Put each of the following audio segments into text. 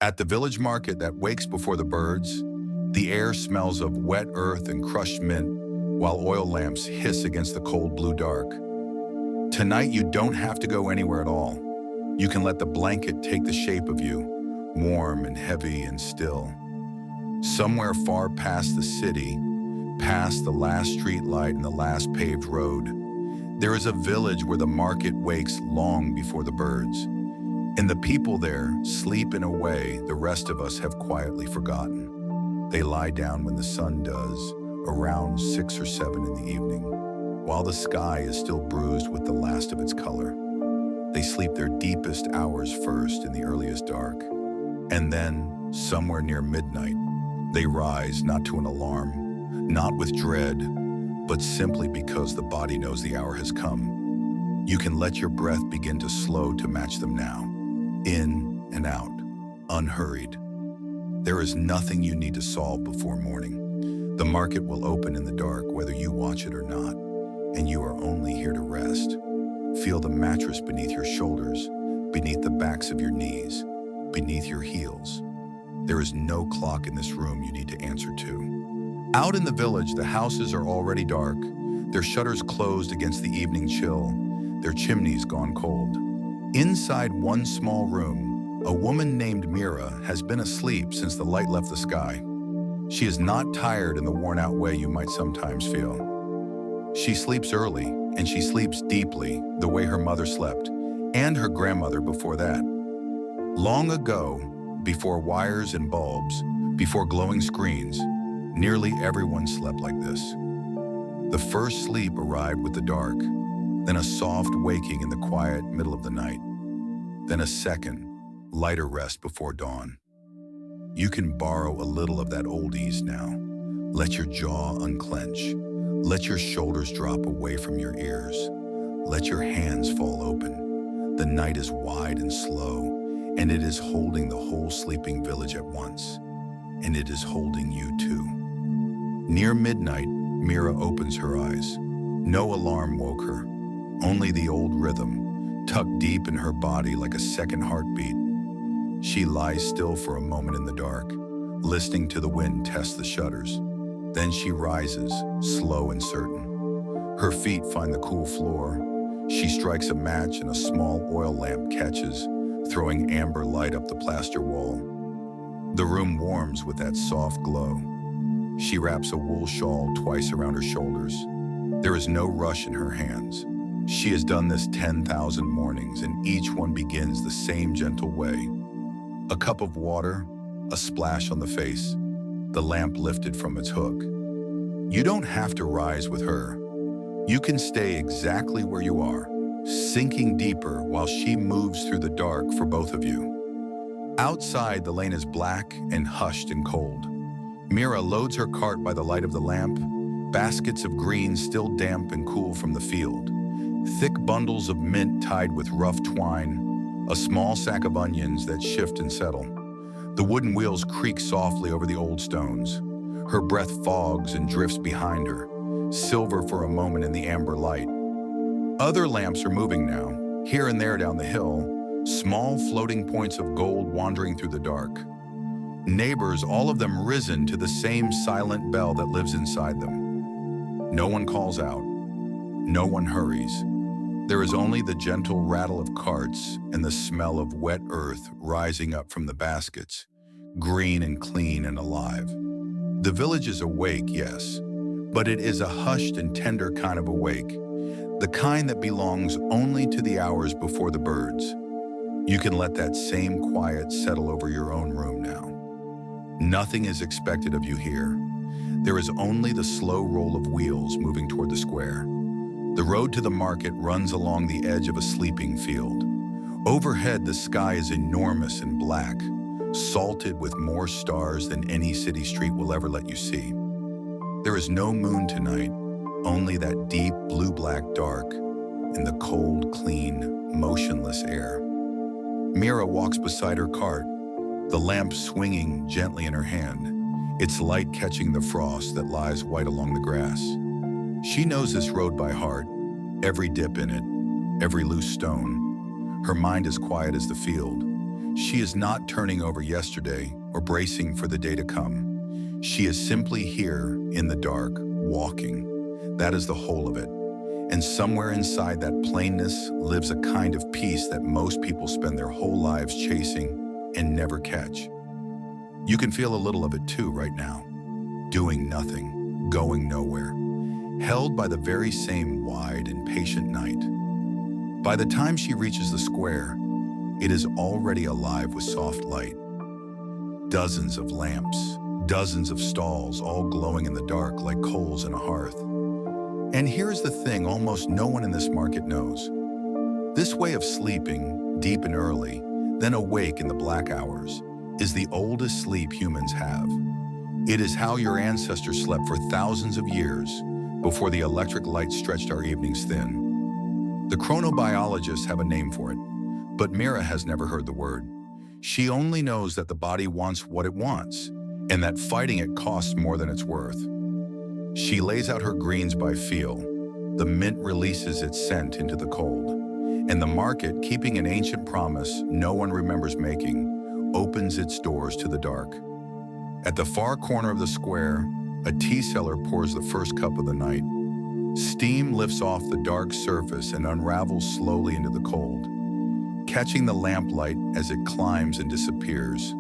At the village market that wakes before the birds, the air smells of wet earth and crushed mint, while oil lamps hiss against the cold blue dark. Tonight you don't have to go anywhere at all. You can let the blanket take the shape of you, warm and heavy and still. Somewhere far past the city, past the last street light and the last paved road, there is a village where the market wakes long before the birds. And the people there sleep in a way the rest of us have quietly forgotten. They lie down when the sun does, around 6 or 7 in the evening, while the sky is still bruised with the last of its color. They sleep their deepest hours first in the earliest dark. And then, somewhere near midnight, they rise not to an alarm, not with dread, but simply because the body knows the hour has come. You can let your breath begin to slow to match them now. In and out, unhurried. There is nothing you need to solve before morning. The market will open in the dark whether you watch it or not, and you are only here to rest. Feel the mattress beneath your shoulders, beneath the backs of your knees, beneath your heels. There is no clock in this room you need to answer to. Out in the village, the houses are already dark, their shutters closed against the evening chill, their chimneys gone cold. Inside one small room, a woman named Mira has been asleep since the light left the sky. She is not tired in the worn-out way you might sometimes feel. She sleeps early, and she sleeps deeply, the way her mother slept, and her grandmother before that. Long ago, before wires and bulbs, before glowing screens, nearly everyone slept like this. The first sleep arrived with the dark, then a soft waking in the quiet middle of the night, then a second, lighter rest before dawn. You can borrow a little of that old ease now. Let your jaw unclench. Let your shoulders drop away from your ears. Let your hands fall open. The night is wide and slow, and it is holding the whole sleeping village at once. And it is holding you too. Near midnight, Mira opens her eyes. No alarm woke her. Only the old rhythm, tucked deep in her body like a second heartbeat. She lies still for a moment in the dark, listening to the wind test the shutters. Then she rises, slow and certain. Her feet find the cool floor. She strikes a match and a small oil lamp catches, throwing amber light up the plaster wall. The room warms with that soft glow. She wraps a wool shawl twice around her shoulders. There is no rush in her hands. She has done this 10,000 mornings, and each one begins the same gentle way. A cup of water, a splash on the face, the lamp lifted from its hook. You don't have to rise with her. You can stay exactly where you are, sinking deeper while she moves through the dark for both of you. Outside, the lane is black and hushed and cold. Mira loads her cart by the light of the lamp, baskets of greens still damp and cool from the field. Thick bundles of mint tied with rough twine, a small sack of onions that shift and settle. The wooden wheels creak softly over the old stones. Her breath fogs and drifts behind her, silver for a moment in the amber light. Other lamps are moving now, here and there down the hill, small floating points of gold wandering through the dark. Neighbors, all of them risen to the same silent bell that lives inside them. No one calls out. No one hurries. There is only the gentle rattle of carts and the smell of wet earth rising up from the baskets, green and clean and alive. The village is awake, yes, but it is a hushed and tender kind of awake, the kind that belongs only to the hours before the birds. You can let that same quiet settle over your own room now. Nothing is expected of you here. There is only the slow roll of wheels moving toward the square. The road to the market runs along the edge of a sleeping field. Overhead, the sky is enormous and black, salted with more stars than any city street will ever let you see. There is no moon tonight, only that deep blue-black dark and the cold, clean, motionless air. Mira walks beside her cart, the lamp swinging gently in her hand, its light catching the frost that lies white along the grass. She knows this road by heart, every dip in it, every loose stone. Her mind is quiet as the field. She is not turning over yesterday or bracing for the day to come. She is simply here in the dark, walking. That is the whole of it. And somewhere inside that plainness lives a kind of peace that most people spend their whole lives chasing and never catch. You can feel a little of it too right now. Doing nothing, going nowhere, held by the very same wide and patient night. By the time she reaches the square, it is already alive with soft light. Dozens of lamps, dozens of stalls, all glowing in the dark like coals in a hearth. And here's the thing almost no one in this market knows. This way of sleeping, deep and early, then awake in the black hours, is the oldest sleep humans have. It is how your ancestors slept for thousands of years before the electric light stretched our evenings thin. The chronobiologists have a name for it, but Mira has never heard the word. She only knows that the body wants what it wants, and that fighting it costs more than it's worth. She lays out her greens by feel. The mint releases its scent into the cold, and the market, keeping an ancient promise no one remembers making, opens its doors to the dark. At the far corner of the square, a tea seller pours the first cup of the night. Steam lifts off the dark surface and unravels slowly into the cold, catching the lamplight as it climbs and disappears.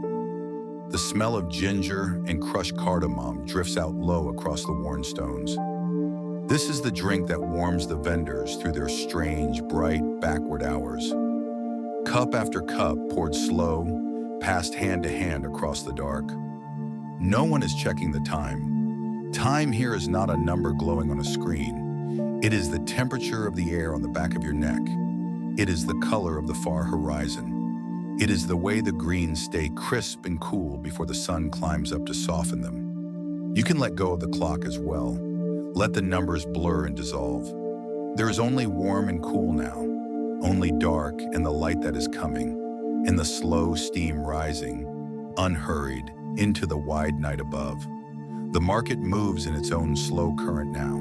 The smell of ginger and crushed cardamom drifts out low across the worn stones. This is the drink that warms the vendors through their strange, bright, backward hours. Cup after cup poured slow, passed hand to hand across the dark. No one is checking the time. Time here is not a number glowing on a screen. It is the temperature of the air on the back of your neck. It is the color of the far horizon. It is the way the greens stay crisp and cool before the sun climbs up to soften them. You can let go of the clock as well. Let the numbers blur and dissolve. There is only warm and cool now, only dark and the light that is coming, and the slow steam rising, unhurried, into the wide night above. The market moves in its own slow current now.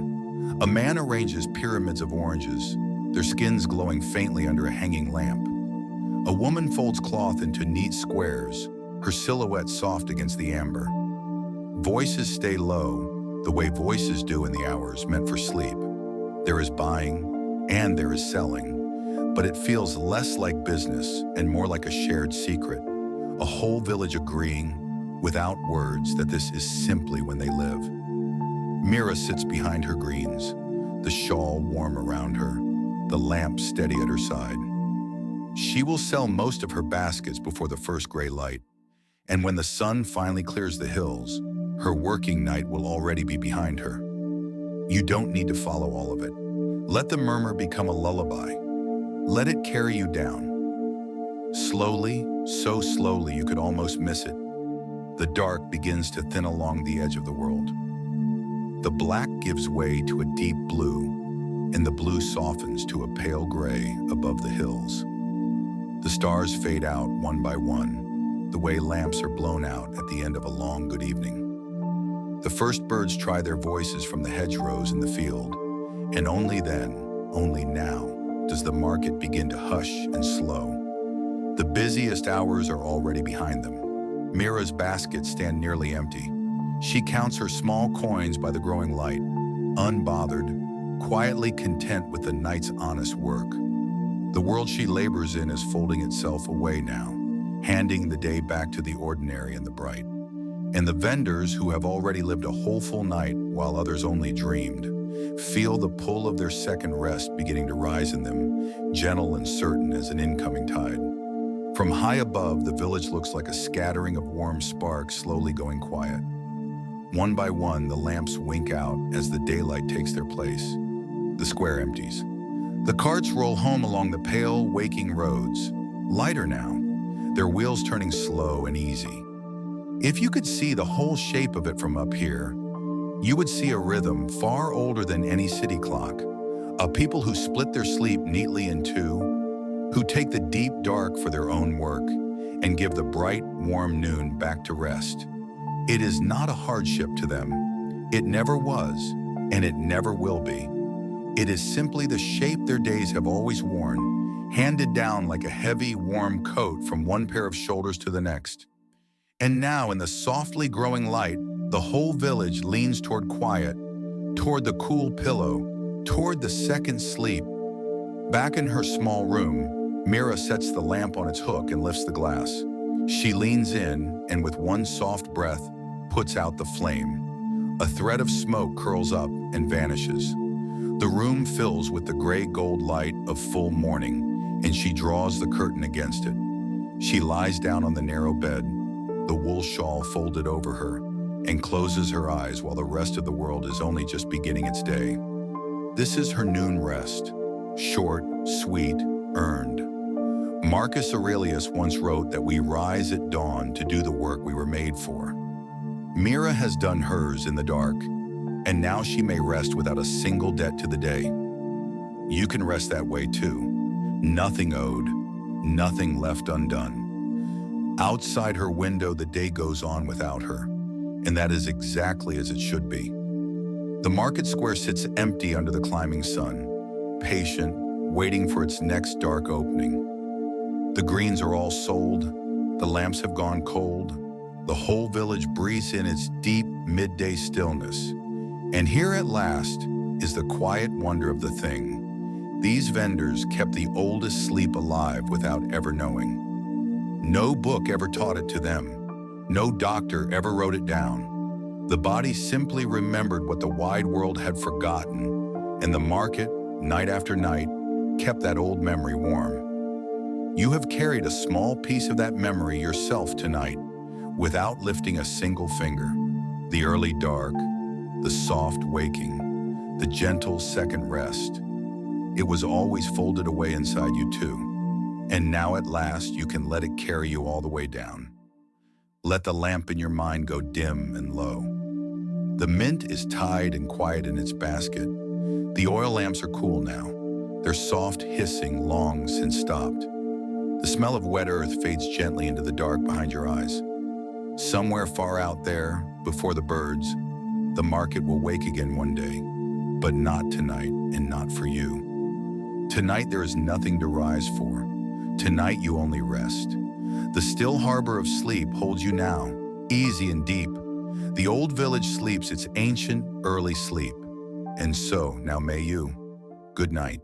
A man arranges pyramids of oranges, their skins glowing faintly under a hanging lamp. A woman folds cloth into neat squares, her silhouette soft against the amber. Voices stay low, the way voices do in the hours meant for sleep. There is buying and there is selling, but it feels less like business and more like a shared secret. A whole village agreeing, without words, that this is simply when they live. Mira sits behind her greens, the shawl warm around her, the lamp steady at her side. She will sell most of her baskets before the first gray light, and when the sun finally clears the hills, her working night will already be behind her. You don't need to follow all of it. Let the murmur become a lullaby. Let it carry you down. Slowly, so slowly you could almost miss it, the dark begins to thin along the edge of the world. The black gives way to a deep blue, and the blue softens to a pale gray above the hills. The stars fade out one by one, the way lamps are blown out at the end of a long good evening. The first birds try their voices from the hedgerows in the field, and only then, only now, does the market begin to hush and slow. The busiest hours are already behind them. Mira's baskets stand nearly empty. She counts her small coins by the growing light, unbothered, quietly content with the night's honest work. The world she labors in is folding itself away now, handing the day back to the ordinary and the bright. And the vendors, who have already lived a whole full night while others only dreamed, feel the pull of their second rest beginning to rise in them, gentle and certain as an incoming tide. From high above, the village looks like a scattering of warm sparks slowly going quiet. One by one, the lamps wink out as the daylight takes their place. The square empties. The carts roll home along the pale, waking roads, lighter now, their wheels turning slow and easy. If you could see the whole shape of it from up here, you would see a rhythm far older than any city clock, a people who split their sleep neatly in two, who take the deep dark for their own work and give the bright, warm noon back to rest. It is not a hardship to them. It never was, and it never will be. It is simply the shape their days have always worn, handed down like a heavy, warm coat from one pair of shoulders to the next. And now, in the softly growing light, the whole village leans toward quiet, toward the cool pillow, toward the second sleep. Back in her small room, Mira sets the lamp on its hook and lifts the glass. She leans in and with one soft breath, puts out the flame. A thread of smoke curls up and vanishes. The room fills with the gray-gold light of full morning, and she draws the curtain against it. She lies down on the narrow bed, the wool shawl folded over her, and closes her eyes while the rest of the world is only just beginning its day. This is her noon rest, short, sweet, earned. Marcus Aurelius once wrote that we rise at dawn to do the work we were made for. Mira has done hers in the dark, and now she may rest without a single debt to the day. You can rest that way too. Nothing owed, nothing left undone. Outside her window, the day goes on without her, and that is exactly as it should be. The market square sits empty under the climbing sun, patient, waiting for its next dark opening. The greens are all sold, the lamps have gone cold, the whole village breathes in its deep midday stillness. And here at last is the quiet wonder of the thing. These vendors kept the oldest sleep alive without ever knowing. No book ever taught it to them. No doctor ever wrote it down. The body simply remembered what the wide world had forgotten, and the market, night after night, kept that old memory warm. You have carried a small piece of that memory yourself tonight, without lifting a single finger. The early dark, the soft waking, the gentle second rest. It was always folded away inside you too. And now at last you can let it carry you all the way down. Let the lamp in your mind go dim and low. The mint is tied and quiet in its basket. The oil lamps are cool now, their soft hissing long since stopped. The smell of wet earth fades gently into the dark behind your eyes. Somewhere far out there, before the birds, the market will wake again one day, but not tonight and not for you. Tonight there is nothing to rise for. Tonight you only rest. The still harbor of sleep holds you now, easy and deep. The old village sleeps its ancient, early sleep. And so, now may you. Good night.